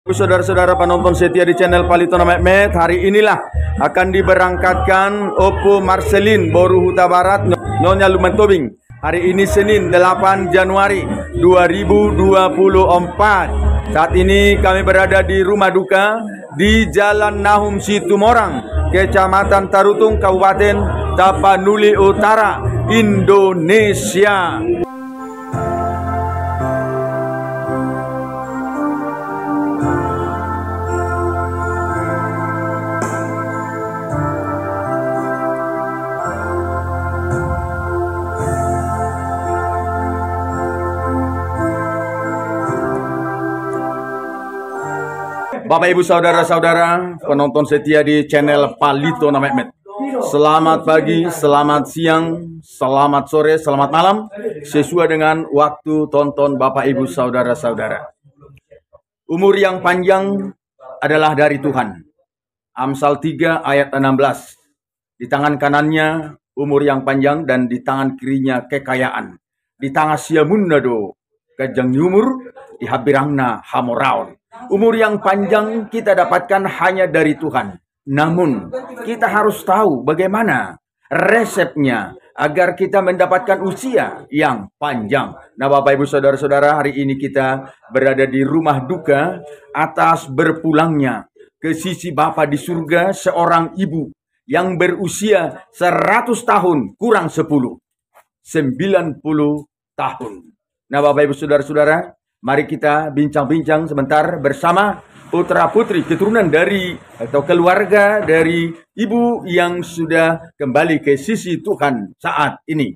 Saudara-saudara penonton setia di channel Palito Mehmet, hari inilah akan diberangkatkan Opo Marcelin Boru Huta Barat Nyonya Lumentobing. Hari ini Senin 8 Januari 2024. Saat ini kami berada di rumah duka di Jalan Nahum Situmorang, Kecamatan Tarutung, Kabupaten Tapanuli Utara, Indonesia. Bapak Ibu saudara-saudara penonton setia di channel Palito Mehmet. Selamat pagi, selamat siang, selamat sore, selamat malam, sesuai dengan waktu tonton Bapak Ibu saudara-saudara. Umur yang panjang adalah dari Tuhan. Amsal 3 ayat 16. Di tangan kanannya umur yang panjang dan di tangan kirinya kekayaan. Di tangan siamunado kajang umur dihabirangna hamoraon. Umur yang panjang kita dapatkan hanya dari Tuhan. Namun, kita harus tahu bagaimana resepnya agar kita mendapatkan usia yang panjang. Nah, Bapak Ibu saudara-saudara, hari ini kita berada di rumah duka atas berpulangnya ke sisi Bapa di surga seorang ibu yang berusia 100 tahun kurang 10. 90 tahun. Nah, Bapak Ibu saudara-saudara, mari kita bincang-bincang sebentar bersama putra putri keturunan dari atau keluarga dari ibu yang sudah kembali ke sisi Tuhan saat ini.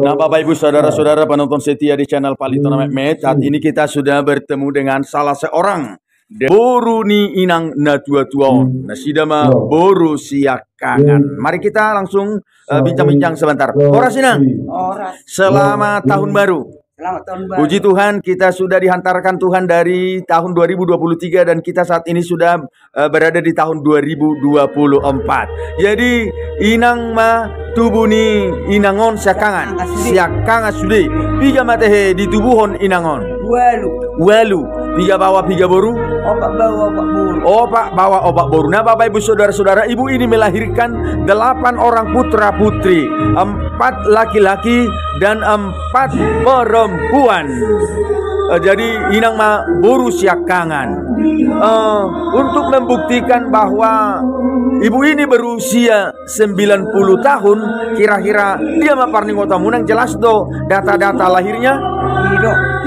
Nah, Bapak Ibu saudara-saudara penonton setia di channel Palito Mehmet, saat ini kita sudah bertemu dengan salah seorang boru ni inang na tua-tua nasidama boru siakangan. Mari kita langsung bincang-bincang sebentar. Horas inang. Selamat tahun baru. Selamat tahun baru. Puji Tuhan, kita sudah dihantarkan Tuhan dari tahun 2023 dan kita saat ini sudah berada di tahun 2024. Jadi inang ma tubuni inangon siakangan. Siakangan sudah. Piga matehe di tubuhon inangon. Walu. Piga bawa piga boru. Opak bawa opak boru. Opak bawa opak boru. Nah, Bapak Ibu saudara-saudara, ibu ini melahirkan 8 orang putra putri, 4 laki-laki dan 4 perempuan. Jadi inang ma boru siakangan. Untuk membuktikan bahwa ibu ini berusia 90 tahun, kira-kira dia ma parningota munang jelas do data-data lahirnya.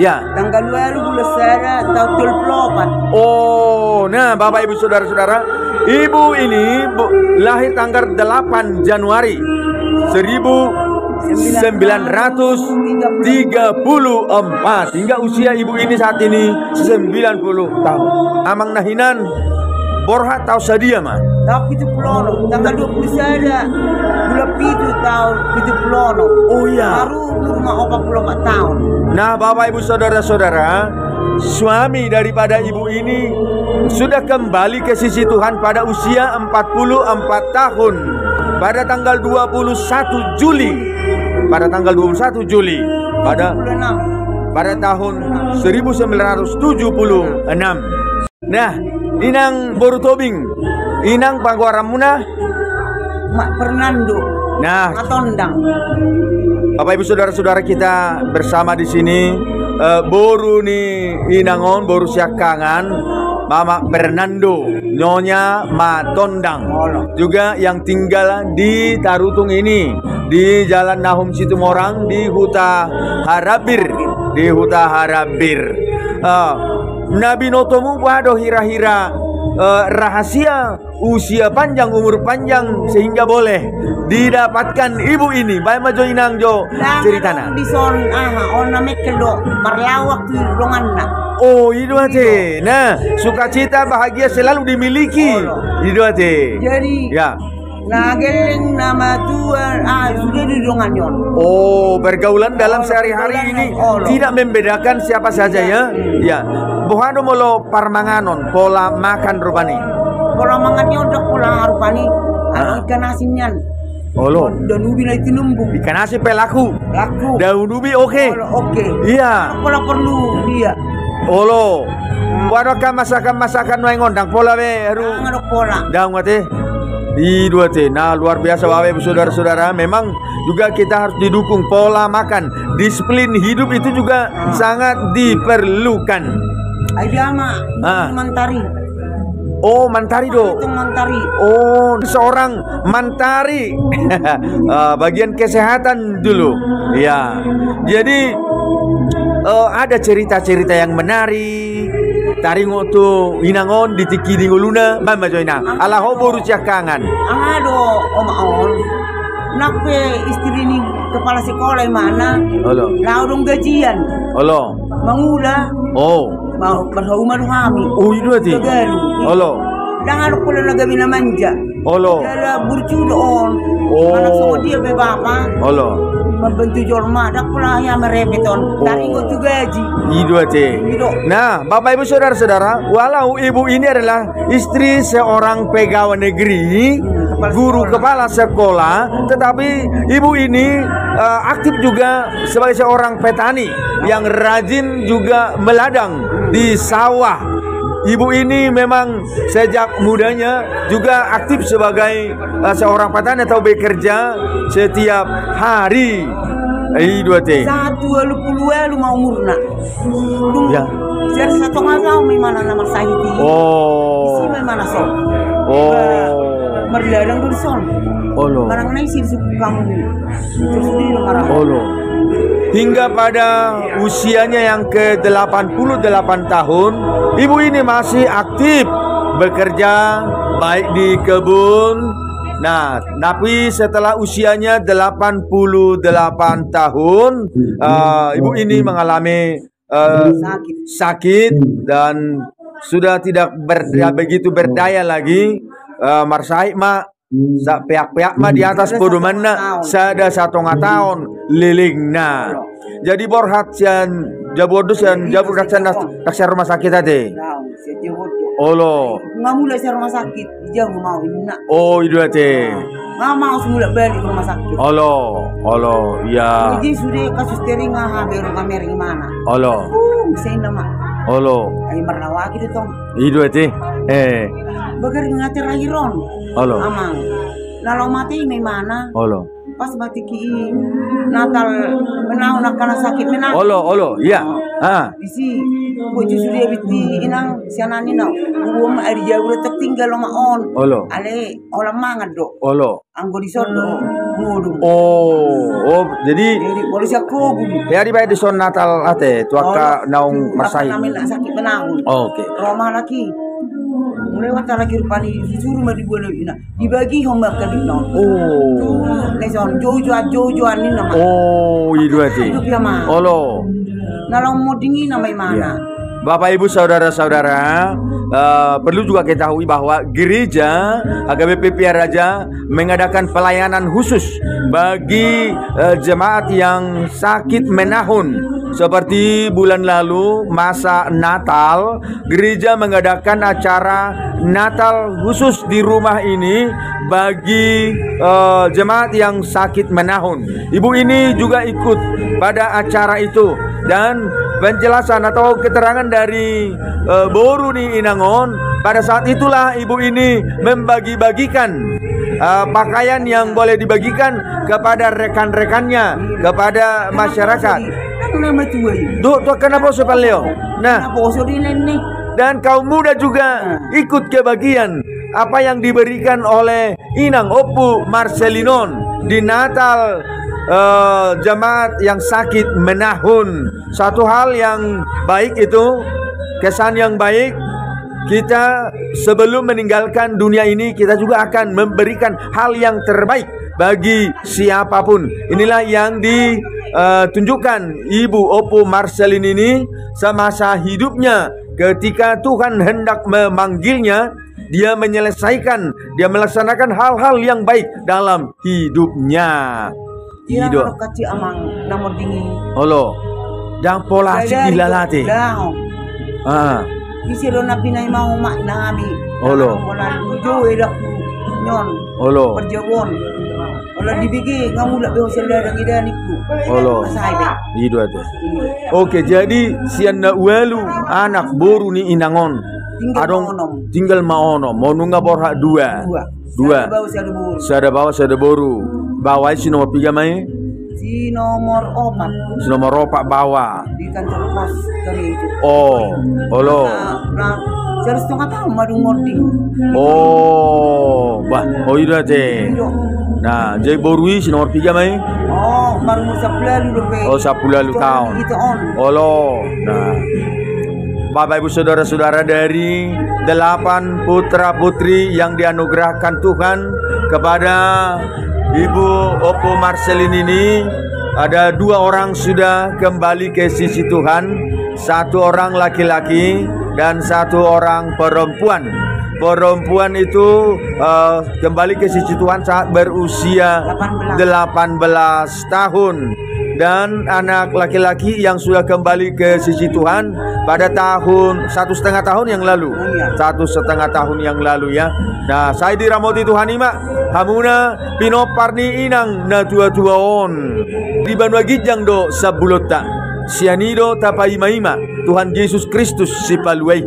Ya. Tanggal 20 tahun 2024. Oh, nah Bapak Ibu saudara-saudara, ibu ini lahir tanggal 8 Januari 1934 hingga usia ibu ini saat ini 90 tahun. Amang nahinan borha tahu sadia mah. Tapi itu pelono, tanggal 20 saja. Bulan itu tahun 70. Oh iya. Baru rumah 44 tahun. Nah, Bapak Ibu saudara-saudara, suami daripada ibu ini sudah kembali ke sisi Tuhan pada usia 44 tahun. Pada tanggal 21 Juli. Pada tanggal 21 Juli. Pada tahun 1976. Nah, inang boru tobing. Inang pangguaramuna Mak Fernando. Nah, Matondang. Bapak Ibu saudara-saudara, kita bersama di sini boru ni inangon boru siakangan Mama Fernando Nyonya Matondang juga yang tinggal di Tarutung ini di Jalan Nahum Situmorang di Huta Harabir Nabi Notomu wado hira-hira rahasia usia panjang, umur panjang sehingga boleh didapatkan ibu ini. Baik majo inang jo ceritana. Di son ona mekelo marlawak tu donganna. Oh, itu ate. Nah, sukacita bahagia selalu dimiliki. Itu ate. Jadi ya. Nah, geleng nama Tuhan sudah di donganyon. Oh, bergaulan dalam sehari-hari ini tidak membedakan siapa saja ya. Ya. Bohano molo parmanganon pola makan rupani. Pola makannya udah pola rupani ikan asinnya. Olo. Dan ubi na itinumbong. Ikan asin pelaku. Laku. Daun ubi oke. Oke. Iya. Pola perlu dia. Olo. Wano kan masakan no ngondang pola be haru. Jangan pola. Daun ate. Di dua te. Nah, luar biasa Bapak Ibu Saudara-saudara. Memang juga kita harus didukung pola makan. Disiplin hidup itu juga sangat diperlukan. Dia mah mantari. Oh, mantari do. Itu mantari. Oh, seorang mantari. Bagian kesehatan dulu. Ya. Jadi ada cerita-cerita yang menarik. Taringo tu inangon ditiki di nguluna, mama joina. Ala hoboru cakangan. Ado, on. Nakpe istri ini kepala sekolah mana? Halo. Laudung gajian. Halo. Mangula. Oh. Mau berhubungan kami. Oh, itu ati. Halo. Jangan pula nagabi na manja. Halo. Dala burcudo on. Oh. Anak sama dia be bapa. Halo. Membantu jorma dak pula ya merepeton. Dari tu gaji. Itu ati. Nah, Bapak Ibu Saudara-saudara, walau ibu ini adalah istri seorang pegawai negeri, guru kepala sekolah, tetapi ibu ini aktif juga sebagai seorang petani yang rajin juga meladang di sawah. Ibu ini memang sejak mudanya juga aktif sebagai seorang petani atau bekerja setiap hari. Dua teh. 120 lu mau murna. Ya. Ser satu ngasau mana nama sahiti. Oh. Isi mana so. Oh. Merladang dulu son. Olo. Barang naik sih kamu. Terus dia marah. Olo. Hingga pada usianya yang ke-88 tahun, ibu ini masih aktif bekerja baik di kebun. Nah, tapi setelah usianya 88 tahun, ibu ini mengalami sakit dan sudah tidak begitu berdaya lagi. Marsai mak pihak-pihak mah di atas podomana sada 1,5 tahun lilingna. Jadi borhat sian jabodus sian jabur daksan rumah sakit tadi. Olo. Nggak mulai saya rumah sakit, jauh mau nak. Oh, itu ate. Nggak mau semula balik ke rumah sakit. Olo, ya. Jadi sudah kasus tering hampir kamera gimana? Olo. Saya nama. Olo. Ayo berlawa gitu tong. Itu ate. Bagar ngajar lahiron. Olo. Amang. Lalu mati mana? Olo. Pas batiki Natal menau nak kena sakit menau. Olo, iya. Isi bojo sudah biti inang sianani nau. Gua mah ari jauh tek tinggal ma on. Olo. Ale olah mangan do. Olo. Anggo di sodo ngudung. Oh, jadi polisi aku gulu. ya di bayar di son Natal ate tuaka naung marsai. Nak sakit menau. Oke. Roma lagi. Mulai waktu lagi rupani suruh mah dibuat ina dibagi hombak ke dino. Oh. Leson jojo ni nama. Oh, itu ate. Olo. Nalau mau dingin nama mana? Bapak Ibu Saudara-saudara, perlu juga ketahui bahwa gereja AGBP Piaraja mengadakan pelayanan khusus bagi jemaat yang sakit menahun. Seperti bulan lalu masa Natal, gereja mengadakan acara Natal khusus di rumah ini bagi jemaat yang sakit menahun. Ibu ini juga ikut pada acara itu dan penjelasan atau keterangan dari Boru nih Inangon. Pada saat itulah ibu ini membagi-bagikan pakaian yang boleh dibagikan kepada rekan-rekannya, kepada masyarakat. Tuh kenapa Leo? Nah, dan kaum muda juga ikut kebagian apa yang diberikan oleh Inang Opu Marcelinon di Natal jemaat yang sakit menahun. Satu hal yang baik itu, kesan yang baik. Kita sebelum meninggalkan dunia ini, kita juga akan memberikan hal yang terbaik bagi siapapun. Inilah yang ditunjukkan Ibu Opu Marcelin ini semasa hidupnya. Ketika Tuhan hendak memanggilnya, dia menyelesaikan, dia melaksanakan hal-hal yang baik dalam hidupnya. Hidup kecil amang nomor dingin. Halo, dan pola ilalate. Isi dona pinay mau mak nami. Halo. Pola ujo edak nyon. Olo. Perjabon. Kalau dibigi kamu nak behosan dadang ida niku. Olo. Masai be. Itu aja. Oke, jadi sianda uelu anak boru ni inangon. Tinggal maonom. Mau nunggah borhak dua. Dua. Sada bawa sada boru. Bawa si nomor 3 mai. Si nomor 4. Si nomor 4 bawa. Di kantor pos dari itu. Oh, olo. Nah, 1,5 tahun madu ngording. Oh, bah, oh itu aja. Nah, jadi borui si nomor 3 mai. Oh, baru mau 10 lalu lebih. Oh, 10 lalu tahun. Kita on. Olo. Nah, Bapak Ibu Saudara-saudara, dari 8 putra putri yang dianugerahkan Tuhan kepada Ibu Opo Marcelin ini, ada 2 orang sudah kembali ke sisi Tuhan, 1 orang laki-laki dan 1 orang perempuan. Perempuan itu kembali ke sisi Tuhan saat berusia 18 tahun. Dan anak laki-laki yang sudah kembali ke sisi Tuhan pada tahun 1,5 tahun yang lalu. 1,5 tahun yang lalu ya. Nah, saya diramoti Tuhan ima hamuna pinoparni inang na tua-tua on di banua gijang do sabulota sianido tapai maima Tuhan Yesus Kristus si paluai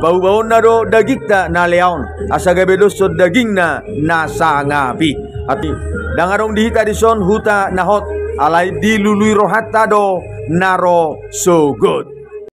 bau-bau do dagikta na leon asagabedo so dagingna na sangapi ati dangarong dihita di son huta nahot alai dilului rohata do naro so good.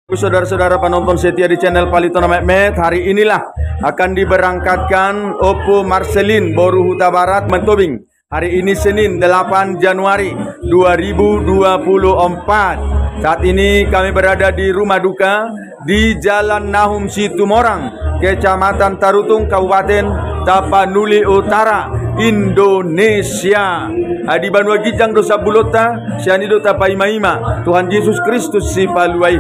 Saudara-saudara penonton setia di channel Palito Mehmet, hari inilah akan diberangkatkan Opo Marcelin Boru Huta Barat Mentobing. Hari ini Senin 8 Januari 2024. Saat ini kami berada di rumah duka di Jalan Nahum Situmorang, Kecamatan Tarutung, Kabupaten Tapanuli Utara, Indonesia. Di Banua Gijang dosa bulota, sianido tapai maima, Tuhan Yesus Kristus si paluai.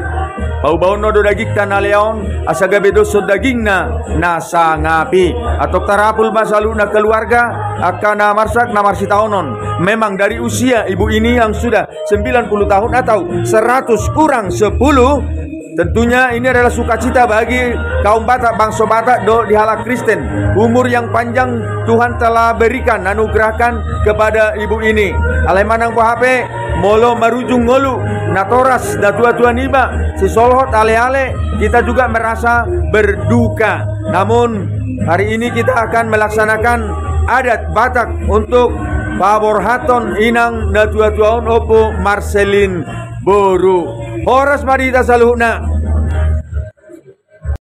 Bau-bau no do daging tanah leon, asagabe doso dagingna nasa ngapi. Atau tarapul masalu na keluarga akan namarsak namarsi tahunon. Memang dari usia ibu ini yang sudah 90 tahun atau 100 kurang 10. Tentunya ini adalah sukacita bagi kaum Batak, bangsa Batak di halak Kristen. Umur yang panjang Tuhan telah berikan, anugerahkan kepada ibu ini. Alemanang pohape, molo marujung ngolu, natoras, datua-tua niba, si solhot ale-ale, kita juga merasa berduka. Namun hari ini kita akan melaksanakan adat Batak untuk paborhaton inang datua-tuaon Opo Marcelin Boru. Horas madita saluhna